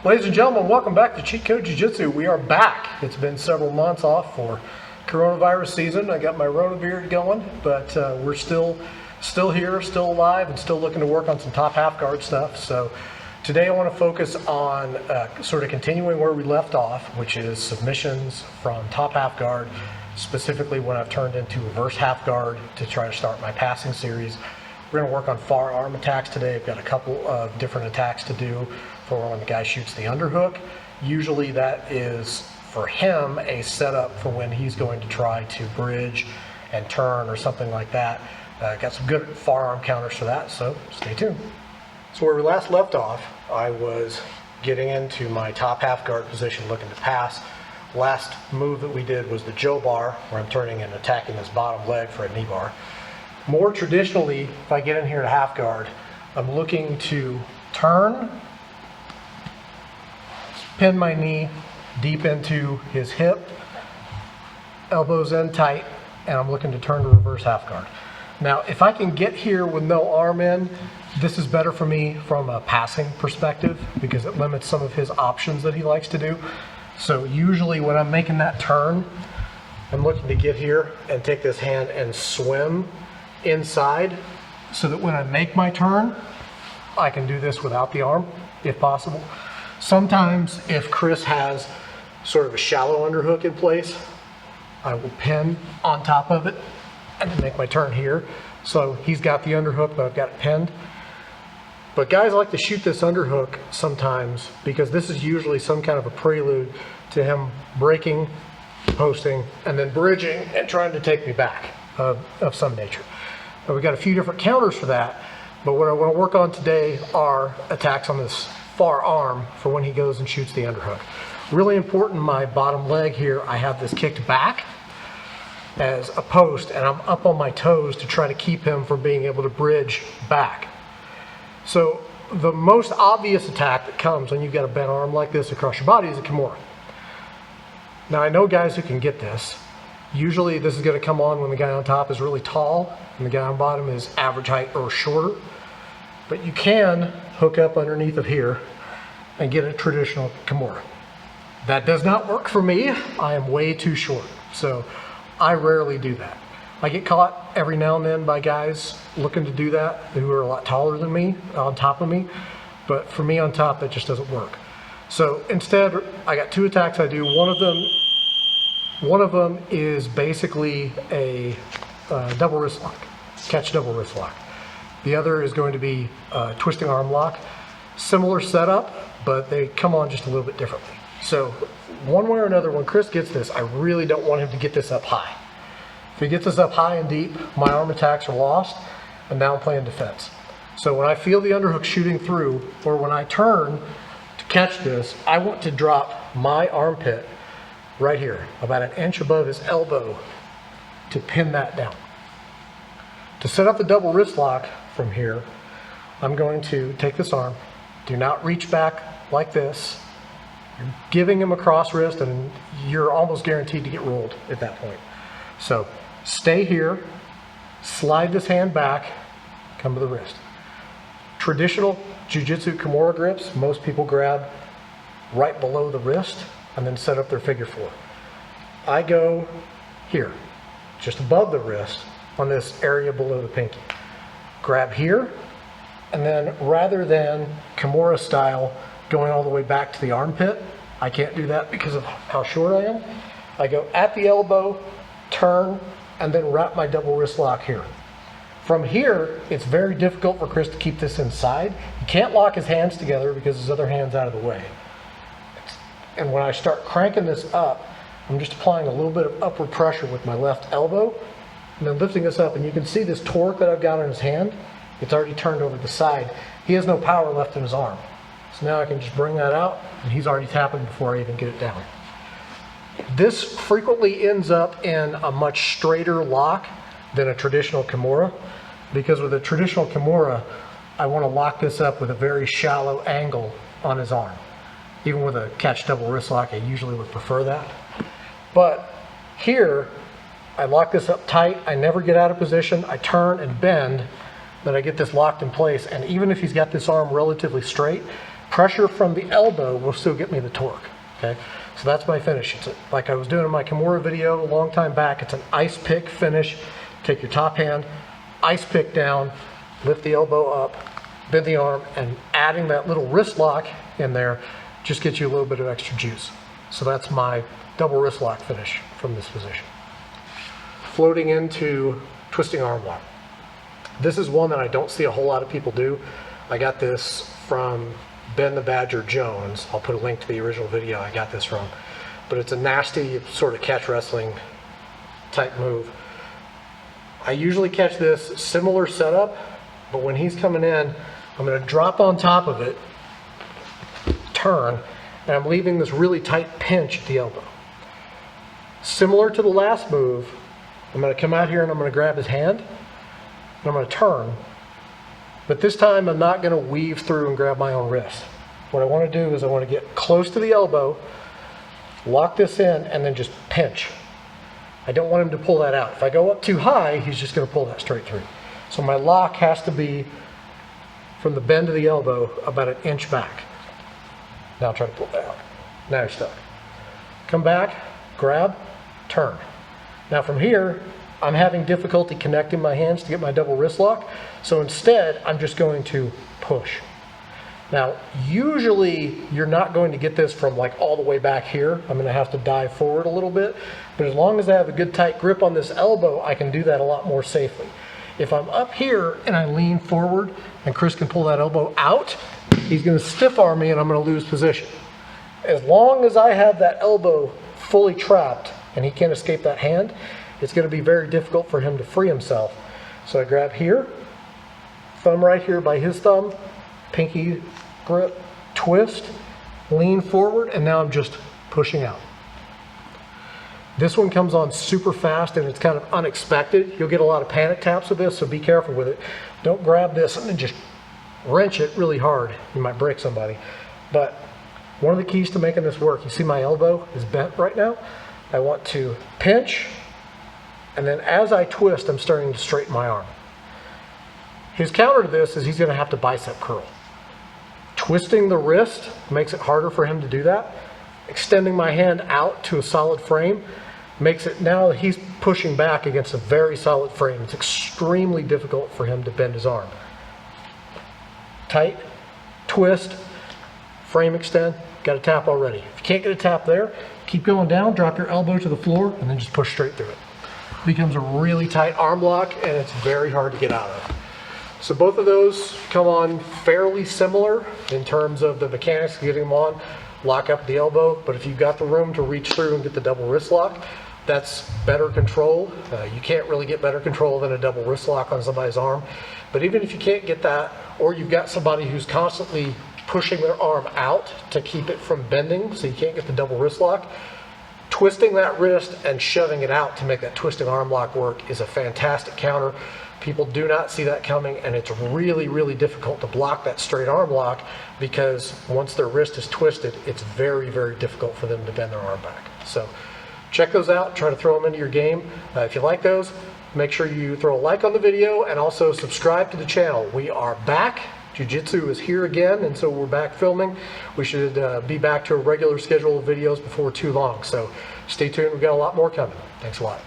Ladies and gentlemen, welcome back to Cheat Code Jiu-Jitsu. We are back. It's been several months off for coronavirus season. I got my Rona beard going, but we're still here, still alive, and still looking to work on some top half guard stuff. So today I want to focus on sort of continuing where we left off, which is submissions from top half guard, specifically when I've turned into reverse half guard to try to start my passing series. We're going to work on far arm attacks today. I've got a couple of different attacks to do for when the guy shoots the underhook. Usually that is, for him, a setup for when he's going to try to bridge and turn or something like that. Got some good far arm counters for that, so stay tuned. So where we last left off, I was getting into my top half guard position looking to pass. Last move that we did was the Joe bar, where I'm turning and attacking this bottom leg for a knee bar. More traditionally, if I get in here to half guard, I'm looking to turn, pin my knee deep into his hip, elbows in tight, and I'm looking to turn to reverse half guard. Now, if I can get here with no arm in, this is better for me from a passing perspective because it limits some of his options that he likes to do. So usually when I'm making that turn, I'm looking to get here and take this hand and swim inside so that when I make my turn, I can do this without the arm, if possible. Sometimes if Chris has sort of a shallow underhook in place, I will pin on top of it and then make my turn here. So he's got the underhook, but I've got it pinned. But guys like to shoot this underhook sometimes because this is usually some kind of a prelude to him breaking, posting, and then bridging and trying to take me back of some nature. But we've got a few different counters for that. But what I want to work on today are attacks on this far arm for when he goes and shoots the underhook. Really important, my bottom leg here, I have this kicked back as a post, and I'm up on my toes to try to keep him from being able to bridge back. So the most obvious attack that comes when you've got a bent arm like this across your body is a Kimura. Now I know guys who can get this. Usually this is going to come on when the guy on top is really tall and the guy on bottom is average height or shorter. But you can hook up underneath of here and get a traditional Kimura. That does not work for me. I am way too short, so I rarely do that. I get caught every now and then by guys looking to do that who are a lot taller than me, on top of me, but for me on top, that just doesn't work. So instead, I got two attacks I do. One of them is basically a double wrist lock, catch double wrist lock. The other is going to be twisting arm lock. Similar setup, but they come on just a little bit differently. So one way or another, when Chris gets this, I really don't want him to get this up high. If he gets this up high and deep, my arm attacks are lost, and now I'm playing defense. So when I feel the underhook shooting through, or when I turn to catch this, I want to drop my armpit right here, about an inch above his elbow, to pin that down. To set up the double wrist lock from here, I'm going to take this arm, do not reach back like this. You're giving him a cross wrist and you're almost guaranteed to get rolled at that point. So stay here, slide this hand back, come to the wrist. Traditional Jiu-Jitsu Kimura grips, most people grab right below the wrist and then set up their figure four. I go here, just above the wrist on this area below the pinky. Grab here, and then rather than Kimura style going all the way back to the armpit, I can't do that because of how short I am. I go at the elbow, turn, and then wrap my double wrist lock here. From here, it's very difficult for Chris to keep this inside. He can't lock his hands together because his other hand's out of the way. And when I start cranking this up, I'm just applying a little bit of upward pressure with my left elbow, and then lifting this up, and you can see this torque that I've got in his hand. It's already turned over to the side. He has no power left in his arm. So now I can just bring that out, and he's already tapping before I even get it down. This frequently ends up in a much straighter lock than a traditional Kimura, because with a traditional Kimura, I want to lock this up with a very shallow angle on his arm. Even with a catch double wrist lock, I usually would prefer that. But here, I lock this up tight, I never get out of position, I turn and bend, then I get this locked in place, and even if he's got this arm relatively straight, pressure from the elbow will still get me the torque, okay? So that's my finish. It's like I was doing in my Kimura video a long time back, it's an Icepick Finish. Take your top hand, ice pick down, lift the elbow up, bend the arm, and adding that little wrist lock in there just gets you a little bit of extra juice. So that's my double wrist lock finish from this position. Floating into twisting arm lock. This is one that I don't see a whole lot of people do. I got this from Ben the Badger Jones. I'll put a link to the original video I got this from. But it's a nasty sort of catch wrestling type move. I usually catch this similar setup, but when he's coming in, I'm going to drop on top of it, turn, and I'm leaving this really tight pinch at the elbow. Similar to the last move, I'm going to come out here and I'm going to grab his hand, and I'm going to turn. But this time I'm not going to weave through and grab my own wrist. What I want to do is I want to get close to the elbow, lock this in, and then just pinch. I don't want him to pull that out. If I go up too high, he's just going to pull that straight through. So my lock has to be from the bend of the elbow about an inch back. Now try to pull that out. Now you're stuck. Come back, grab, turn. Now from here, I'm having difficulty connecting my hands to get my double wrist lock. So instead, I'm just going to push. Now, usually you're not going to get this from like all the way back here. I'm going to have to dive forward a little bit. But as long as I have a good tight grip on this elbow, I can do that a lot more safely. If I'm up here and I lean forward and Chris can pull that elbow out, he's going to stiff arm me and I'm going to lose position. As long as I have that elbow fully trapped and he can't escape that hand, it's going to be very difficult for him to free himself. So I grab here, thumb right here by his thumb, pinky grip, twist, lean forward, and now I'm just pushing out. This one comes on super fast and it's kind of unexpected. You'll get a lot of panic taps with this, so be careful with it. Don't grab this and then just wrench it really hard. You might break somebody. But one of the keys to making this work, you see my elbow is bent right now. I want to pinch, and then as I twist, I'm starting to straighten my arm. His counter to this is he's going to have to bicep curl. Twisting the wrist makes it harder for him to do that. Extending my hand out to a solid frame makes it, now he's pushing back against a very solid frame. It's extremely difficult for him to bend his arm. Tight, twist, frame extend, got a tap already. If you can't get a tap there, keep going down, drop your elbow to the floor, and then just push straight through it. It becomes a really tight arm lock, and it's very hard to get out of. So both of those come on fairly similar in terms of the mechanics of getting them on. Lock up the elbow, but if you've got the room to reach through and get the double wrist lock, that's better control. You can't really get better control than a double wrist lock on somebody's arm. But even if you can't get that, or you've got somebody who's constantly pushing their arm out to keep it from bending, so you can't get the double wrist lock, twisting that wrist and shoving it out to make that twisting arm lock work is a fantastic counter. People do not see that coming, and it's really, really difficult to block that straight arm lock because once their wrist is twisted, it's very, very difficult for them to bend their arm back. So check those out, try to throw them into your game. If you like those, make sure you throw a like on the video and also subscribe to the channel. We are back. Jiu-Jitsu is here again, and so we're back filming. We should be back to a regular schedule of videos before too long. So stay tuned, we've got a lot more coming. Thanks a lot.